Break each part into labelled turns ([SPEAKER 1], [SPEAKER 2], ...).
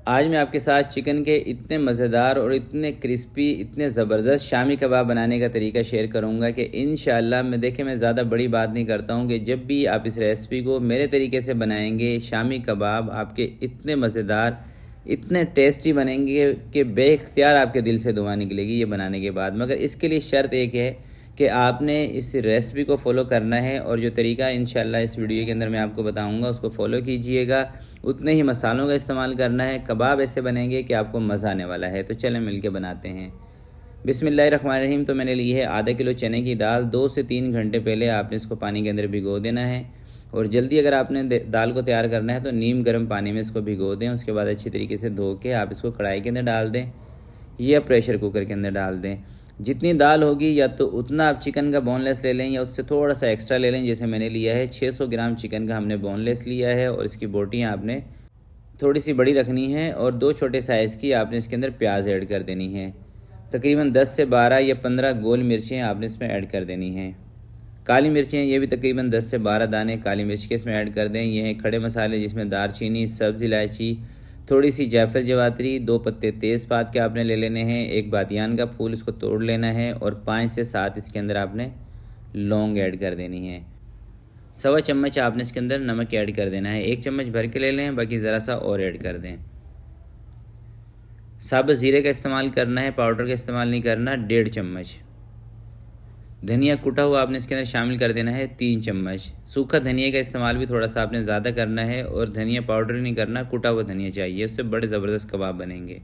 [SPEAKER 1] आज मैं आपके साथ चिकन के इतने मज़ेदार और इतने क्रिस्पी इतने ज़बरदस्त शामी कबाब बनाने का तरीका शेयर करूंगा कि इंशाल्लाह मैं ज़्यादा बड़ी बात नहीं करता हूं कि जब भी आप इस रेसिपी को मेरे तरीके से बनाएंगे शामी कबाब आपके इतने मज़ेदार इतने टेस्टी बनेंगे कि बेख्तियार आपके दिल से दुआ निकलेगी ये बनाने के बाद। मगर इसके लिए शर्त एक है कि आपने इस रेसिपी को फॉलो करना है और जो तरीका इंशाल्लाह इस वीडियो के अंदर मैं आपको बताऊंगा उसको फॉलो कीजिएगा। उतने ही मसालों का इस्तेमाल करना है। कबाब ऐसे बनेंगे कि आपको मज़ा आने वाला है। तो चलें मिलके बनाते हैं। बिस्मिल्लाहिर्रहमानिर्रहीम। तो मैंने ली है आधा किलो चने की दाल। 2 से 3 घंटे पहले आपने इसको पानी के अंदर भिगो देना है। और जल्दी अगर आपने दाल को तैयार करना है तो नीम गर्म पानी में इसको भिगो दें। उसके बाद अच्छी तरीके से धो के आप इसको कढ़ाई के अंदर डाल दें या प्रेशर कुकर के अंदर डाल दें। जितनी दाल होगी या तो उतना आप चिकन का बोनलेस ले लें या उससे थोड़ा सा एक्स्ट्रा ले लें। जैसे मैंने लिया है 600 ग्राम चिकन का हमने बोनलेस लिया है और इसकी बोटियाँ आपने थोड़ी सी बड़ी रखनी है और 2 छोटे साइज़ की आपने इसके अंदर प्याज ऐड कर देनी है। तकरीबन 10 से 12 या 15 गोल मिर्चें आपने इसमें ऐड कर देनी हैं। काली मिर्चें ये भी तकरीबन 10 से 12 दाने काली मिर्च के इसमें ऐड कर दें। ये हैं खड़े मसाले जिसमें दारचीनी, सब्ज़ इलायची, थोड़ी सी जायफल जवात्री, 2 पत्ते तेज़पात के आपने ले लेने हैं, 1 बादियान का फूल इसको तोड़ लेना है और 5 से 7 इसके अंदर आपने लौंग ऐड कर देनी है। 1.25 चम्मच आपने इसके अंदर नमक ऐड कर देना है। 1 चम्मच भर के ले लें, बाकी ज़रा सा और ऐड कर दें। साबुत ज़ीरे का इस्तेमाल करना है, पाउडर का इस्तेमाल नहीं करना। 1.5 चम्मच धनिया कुटा हुआ आपने इसके अंदर शामिल कर देना है। 3 चम्मच सूखा धनिया का इस्तेमाल भी थोड़ा सा आपने ज़्यादा करना है और धनिया पाउडर नहीं करना, कुटा हुआ धनिया चाहिए, उससे बड़े ज़बरदस्त कबाब बनेंगे।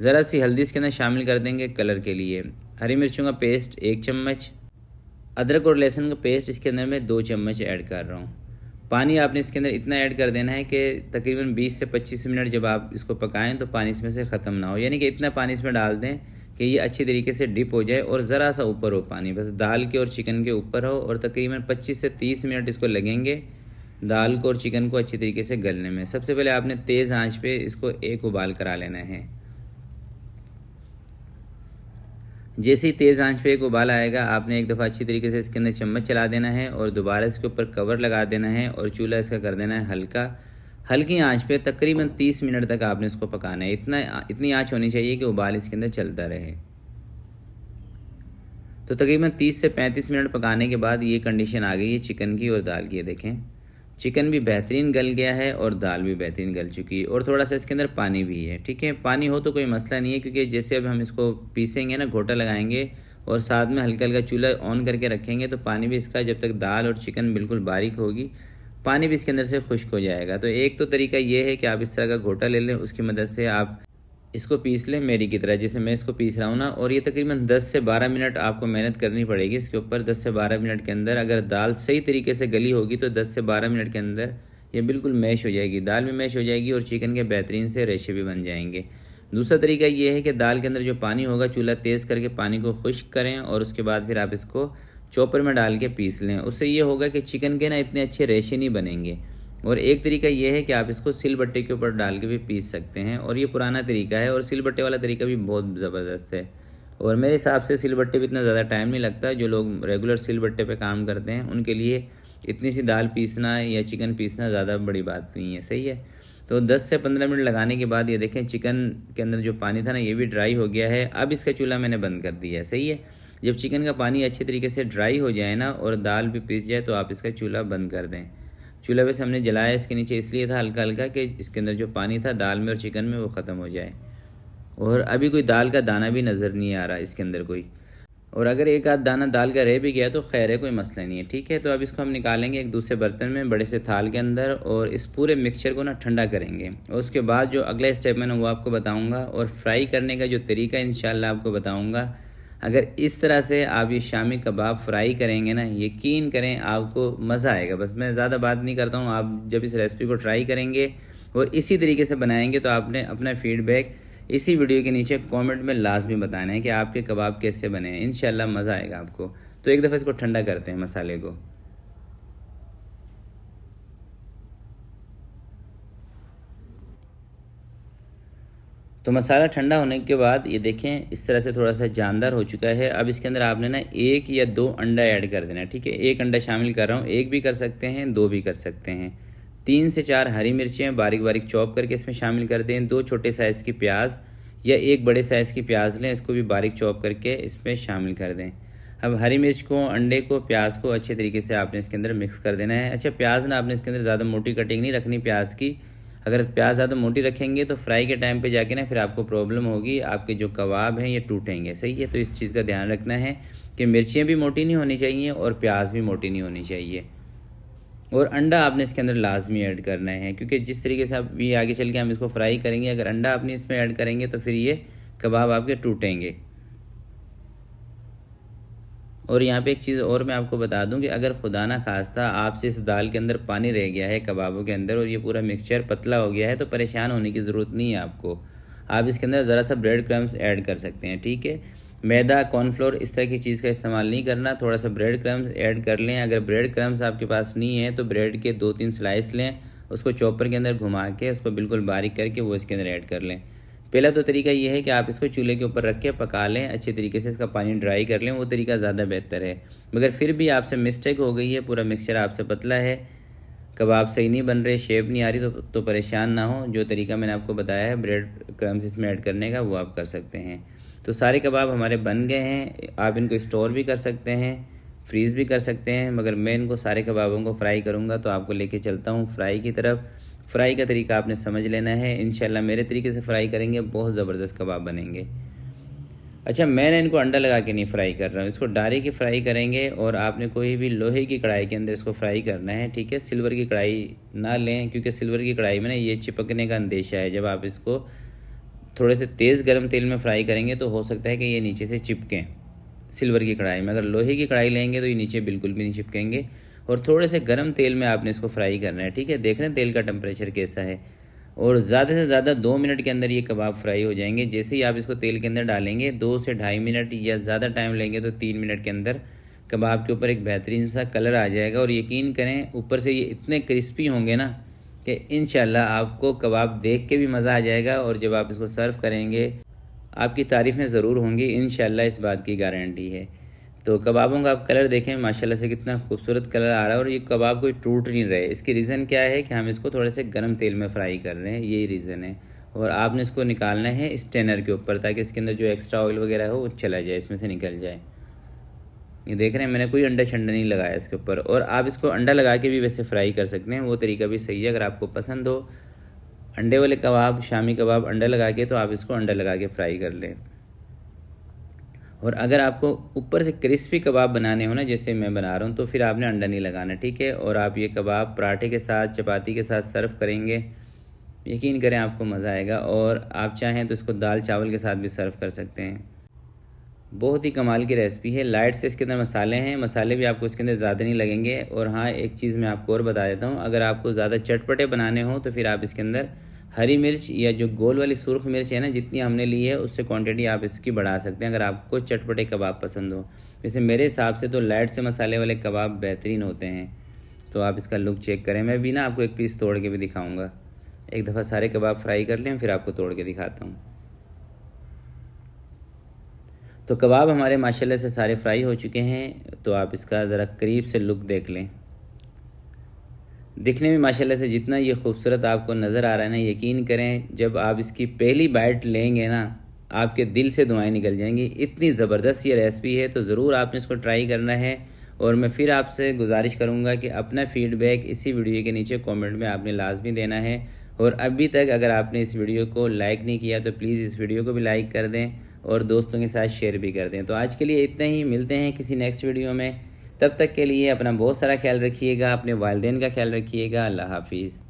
[SPEAKER 1] ज़रा सी हल्दी इसके अंदर शामिल कर देंगे कलर के लिए। हरी मिर्चों का पेस्ट 1 चम्मच। अदरक और लहसुन का पेस्ट इसके अंदर मैं 2 चम्मच ऐड कर रहा हूँ। पानी आपने इसके अंदर इतना ऐड कर देना है कि तकरीबन 20 से 25 मिनट जब आप इसको पकाएं तो पानी इसमें से ख़त्म ना हो, यानी कि इतना पानी इसमें डाल दें कि ये अच्छी तरीके से डिप हो जाए और ज़रा सा ऊपर हो पानी, बस दाल के और चिकन के ऊपर हो। और तकरीबन 25 से 30 मिनट इसको लगेंगे दाल को और चिकन को अच्छी तरीके से गलने में। सबसे पहले आपने तेज़ आंच पे इसको एक उबाल करा लेना है। जैसे ही तेज़ आंच पे एक उबाल आएगा आपने एक दफ़ा अच्छी तरीके से इसके अंदर चम्मच चला देना है और दोबारा इसके ऊपर कवर लगा देना है और चूल्हा इसका कर देना है हल्की आंच पे। तकरीबन 30 मिनट तक आपने इसको पकाना है। इतनी आंच होनी चाहिए कि उबाल इसके अंदर चलता रहे। तो तकरीबन 30 से 35 मिनट पकाने के बाद ये कंडीशन आ गई है चिकन की और दाल की। देखें चिकन भी बेहतरीन गल गया है और दाल भी बेहतरीन गल चुकी है और थोड़ा सा इसके अंदर पानी भी है। ठीक है, पानी हो तो कोई मसला नहीं है, क्योंकि जैसे अब हम इसको पीसेंगे ना, घोटा लगाएंगे और साथ में हल्का हल्का चूल्हा ऑन करके रखेंगे तो पानी भी इसका, जब तक दाल और चिकन बिल्कुल बारीक होगी, पानी भी इसके अंदर से खुश्क हो जाएगा। तो एक तो तरीका ये है कि आप इस तरह का घोटा ले लें, उसकी मदद से आप इसको पीस लें मेरी की तरह, जैसे मैं इसको पीस रहा हूँ ना। और ये तकरीबन 10 से 12 मिनट आपको मेहनत करनी पड़ेगी इसके ऊपर। 10 से 12 मिनट के अंदर अगर दाल सही तरीके से गली होगी तो 10 से 12 मिनट के अंदर ये बिल्कुल मैश हो जाएगी, दाल भी मैश हो जाएगी और चिकन के बेहतरीन से रेशे भी बन जाएंगे। दूसरा तरीका ये है कि दाल के अंदर जो पानी होगा चूल्हा तेज़ करके पानी को खुश्क करें और उसके बाद फिर आप इसको चॉपर में डाल के पीस लें। उससे ये होगा कि चिकन के ना इतने अच्छे रेशे नहीं बनेंगे। और एक तरीका ये है कि आप इसको सिलबट्टे के ऊपर डाल के भी पीस सकते हैं, और ये पुराना तरीका है और सिलबट्टे वाला तरीका भी बहुत ज़बरदस्त है। और मेरे हिसाब से सिलबट्टे भी इतना ज़्यादा टाइम नहीं लगता। जो लोग रेगुलर सिलबट्टे पे काम करते हैं उनके लिए इतनी सी दाल पीसना या चिकन पीसना ज़्यादा बड़ी बात नहीं है। सही है। तो 10 से 15 मिनट लगाने के बाद ये देखें चिकन के अंदर जो पानी था ना ये भी ड्राई हो गया है। अब इसका चूल्हा मैंने बंद कर दिया है। सही है। जब चिकन का पानी अच्छे तरीके से ड्राई हो जाए ना और दाल भी पीस जाए तो आप इसका चूल्हा बंद कर दें। चूल्हा वैसे हमने जलाया इसके नीचे इसलिए था हल्का हल्का कि इसके अंदर जो पानी था दाल में और चिकन में वो ख़त्म हो जाए। और अभी कोई दाल का दाना भी नज़र नहीं आ रहा इसके अंदर कोई, और अगर एक आध दाना दाल का रह भी गया तो खैर है, कोई मसला नहीं है। ठीक है, तो अब इसको हम निकालेंगे एक दूसरे बर्तन में, बड़े से थाल के अंदर, और इस पूरे मिक्सचर को ना ठंडा करेंगे। और उसके बाद जो अगला स्टेप है ना वो आपको बताऊँगा, और फ्राई करने का जो तरीका इंशाल्लाह आपको बताऊँगा। अगर इस तरह से आप ये शामी कबाब फ्राई करेंगे ना, यकीन करें आपको मज़ा आएगा। बस मैं ज़्यादा बात नहीं करता हूँ। आप जब इस रेसिपी को ट्राई करेंगे और इसी तरीके से बनाएंगे तो आपने अपना फीडबैक इसी वीडियो के नीचे कमेंट में लाजमी बताना है कि आपके कबाब कैसे बने हैं। इंशाल्लाह मज़ा आएगा आपको। तो एक दफ़ा इसको ठंडा करते हैं मसाले को। तो मसाला ठंडा होने के बाद ये देखें इस तरह से थोड़ा सा जानदार हो चुका है। अब इसके अंदर आपने ना 1 या 2 अंडा ऐड कर देना है। ठीक है, 1 अंडा शामिल कर रहा हूँ, 1 भी कर सकते हैं, 2 भी कर सकते हैं। 3 से 4 हरी मिर्चें बारीक बारीक चॉप करके इसमें शामिल कर दें। 2 छोटे साइज़ की प्याज या 1 बड़े साइज़ की प्याज लें, इसको भी बारीक चॉप करके इसमें शामिल कर दें। अब हरी मिर्च को, अंडे को, प्याज को अच्छे तरीके से आपने इसके अंदर मिक्स कर देना है। अच्छा, प्याज ना आपने इसके अंदर ज़्यादा मोटी कटिंग नहीं रखनी प्याज की। अगर प्याज ज़्यादा मोटी रखेंगे तो फ्राई के टाइम पे जाके ना फिर आपको प्रॉब्लम होगी, आपके जो कबाब हैं ये टूटेंगे। सही है, तो इस चीज़ का ध्यान रखना है कि मिर्चियाँ भी मोटी नहीं होनी चाहिए और प्याज भी मोटी नहीं होनी चाहिए। और अंडा आपने इसके अंदर लाजमी ऐड करना है, क्योंकि जिस तरीके से आप ये आगे चल के हम इसको फ्राई करेंगे, अगर अंडा आपने इसमें ऐड करेंगे तो फिर ये कबाब आपके टूटेंगे। और यहाँ पे एक चीज़ और मैं आपको बता दूं कि अगर खुदा ना खास्ता आपसे इस दाल के अंदर पानी रह गया है कबाबों के अंदर और ये पूरा मिक्सचर पतला हो गया है, तो परेशान होने की ज़रूरत नहीं है आपको। आप इसके अंदर ज़रा सा ब्रेड क्रम्स ऐड कर सकते हैं, ठीक है। मैदा, कॉर्नफ्लोर इस तरह की चीज़ का इस्तेमाल नहीं करना, थोड़ा सा ब्रेड क्रम्स ऐड कर लें। अगर ब्रेड क्रम्स आपके पास नहीं है तो ब्रेड के 2-3 स्लाइस लें, उसको चॉपर के अंदर घुमा के उसको बिल्कुल बारीक करके वो इसके अंदर ऐड कर लें। पहला तो तरीका ये है कि आप इसको चूल्हे के ऊपर रख के पका लें, अच्छे तरीके से इसका पानी ड्राई कर लें, वो तरीका ज़्यादा बेहतर है। मगर फिर भी आपसे मिस्टेक हो गई है, पूरा मिक्सचर आपसे पतला है, कबाब सही नहीं बन रहे, शेप नहीं आ रही, तो परेशान ना हो। जो तरीका मैंने आपको बताया है ब्रेड क्रम्स इसमें ऐड करने का, वो आप कर सकते हैं। तो सारे कबाब हमारे बन गए हैं। आप इनको स्टोर भी कर सकते हैं, फ्रीज़ भी कर सकते हैं, मगर मैं इनको सारे कबाबों को फ्राई करूँगा तो आपको लेके चलता हूँ फ्राई की तरफ। फ्राई का तरीका आपने समझ लेना है। इंशाल्लाह मेरे तरीके से फ्राई करेंगे, बहुत ज़बरदस्त कबाब बनेंगे। अच्छा, मैंने इनको अंडा लगा के नहीं फ्राई कर रहा हूँ, इसको डायरेक्ट ही फ्राई करेंगे। और आपने कोई भी लोहे की कढ़ाई के अंदर इसको फ्राई करना है, ठीक है। सिल्वर की कढ़ाई ना लें, क्योंकि सिल्वर की कढ़ाई में ना ये चिपकने का अंदेशा है। जब आप इसको थोड़े से तेज़ गर्म तेल में फ्राई करेंगे तो हो सकता है कि ये नीचे से चिपकें सिल्वर की कढ़ाई में। अगर लोहे की कढ़ाई लेंगे तो ये नीचे बिल्कुल भी नहीं चिपकेंगे। और थोड़े से गर्म तेल में आपने इसको फ्राई करना है, ठीक है। देख रहे हैं तेल का टेम्परेचर कैसा है। और ज़्यादा से ज़्यादा 2 मिनट के अंदर ये कबाब फ्राई हो जाएंगे। जैसे ही आप इसको तेल के अंदर डालेंगे 2 से 2.5 मिनट, या ज़्यादा टाइम लेंगे तो 3 मिनट के अंदर कबाब के ऊपर एक बेहतरीन सा कलर आ जाएगा। और यकीन करें ऊपर से ये इतने क्रिस्पी होंगे ना कि इंशाल्लाह आपको कबाब देख के भी मज़ा आ जाएगा, और जब आप इसको सर्व करेंगे आपकी तारीफ़ें ज़रूर होंगी, इंशाल्लाह इस बात की गारंटी है। तो कबाबों का आप कलर देखें माशाल्लाह से कितना खूबसूरत कलर आ रहा है, और ये कबाब कोई टूट नहीं रहे। इसकी रीज़न क्या है कि हम इसको थोड़े से गर्म तेल में फ्राई कर रहे हैं, यही रीज़न है। और आपने इसको निकालना है स्टेनर के ऊपर, ताकि इसके अंदर जो एक्स्ट्रा ऑयल वगैरह हो वो चला जाए, इसमें से निकल जाए। ये देख रहे हैं मैंने कोई अंडा छंडा नहीं लगाया इसके ऊपर। और आप इसको अंडा लगा के भी वैसे फ्राई कर सकते हैं, वो तरीका भी सही है। अगर आपको पसंद हो अंडे वाले कबाब, शामी कबाब अंडा लगा के, तो आप इसको अंडा लगा के फ्राई कर लें। और अगर आपको ऊपर से क्रिस्पी कबाब बनाने हो ना, जैसे मैं बना रहा हूँ, तो फिर आपने अंडा नहीं लगाना, ठीक है। और आप ये कबाब पराठे के साथ, चपाती के साथ सर्व करेंगे, यकीन करें आपको मज़ा आएगा। और आप चाहें तो इसको दाल चावल के साथ भी सर्व कर सकते हैं। बहुत ही कमाल की रेसिपी है। लाइट से इसके अंदर मसाले हैं, मसाले भी आपको इसके अंदर ज़्यादा नहीं लगेंगे। और हाँ, एक चीज़ मैं आपको और बता देता हूँ, अगर आपको ज़्यादा चटपटे बनाने हो तो फिर आप इसके अंदर हरी मिर्च या जो गोल वाली सुर्ख मिर्च है ना, जितनी हमने ली है उससे क्वांटिटी आप इसकी बढ़ा सकते हैं, अगर आपको चटपटे कबाब पसंद हो। वैसे मेरे हिसाब से तो लाइट से मसाले वाले कबाब बेहतरीन होते हैं। तो आप इसका लुक चेक करें। मैं भी ना आपको एक पीस तोड़ के भी दिखाऊँगा। एक दफ़ा सारे कबाब फ्राई कर लें, फिर आपको तोड़ के दिखाता हूँ। तो कबाब हमारे माशाल्लाह से सारे फ्राई हो चुके हैं। तो आप इसका ज़रा करीब से लुक देख लें। दिखने में माशाल्लाह से जितना ये खूबसूरत आपको नज़र आ रहा है ना, यकीन करें जब आप इसकी पहली बाइट लेंगे ना, आपके दिल से दुआएं निकल जाएंगी। इतनी ज़बरदस्त ये रेसिपी है, तो ज़रूर आपने इसको ट्राई करना है। और मैं फिर आपसे गुजारिश करूँगा कि अपना फ़ीडबैक इसी वीडियो के नीचे कमेंट में आपने लाजमी देना है। और अभी तक अगर आपने इस वीडियो को लाइक नहीं किया तो प्लीज़ इस वीडियो को भी लाइक कर दें और दोस्तों के साथ शेयर भी कर दें। तो आज के लिए इतना ही, मिलते हैं किसी नेक्स्ट वीडियो में। तब तक के लिए अपना बहुत सारा ख्याल रखिएगा, अपने वालिदैन का ख्याल रखिएगा। अल्लाह हाफिज़।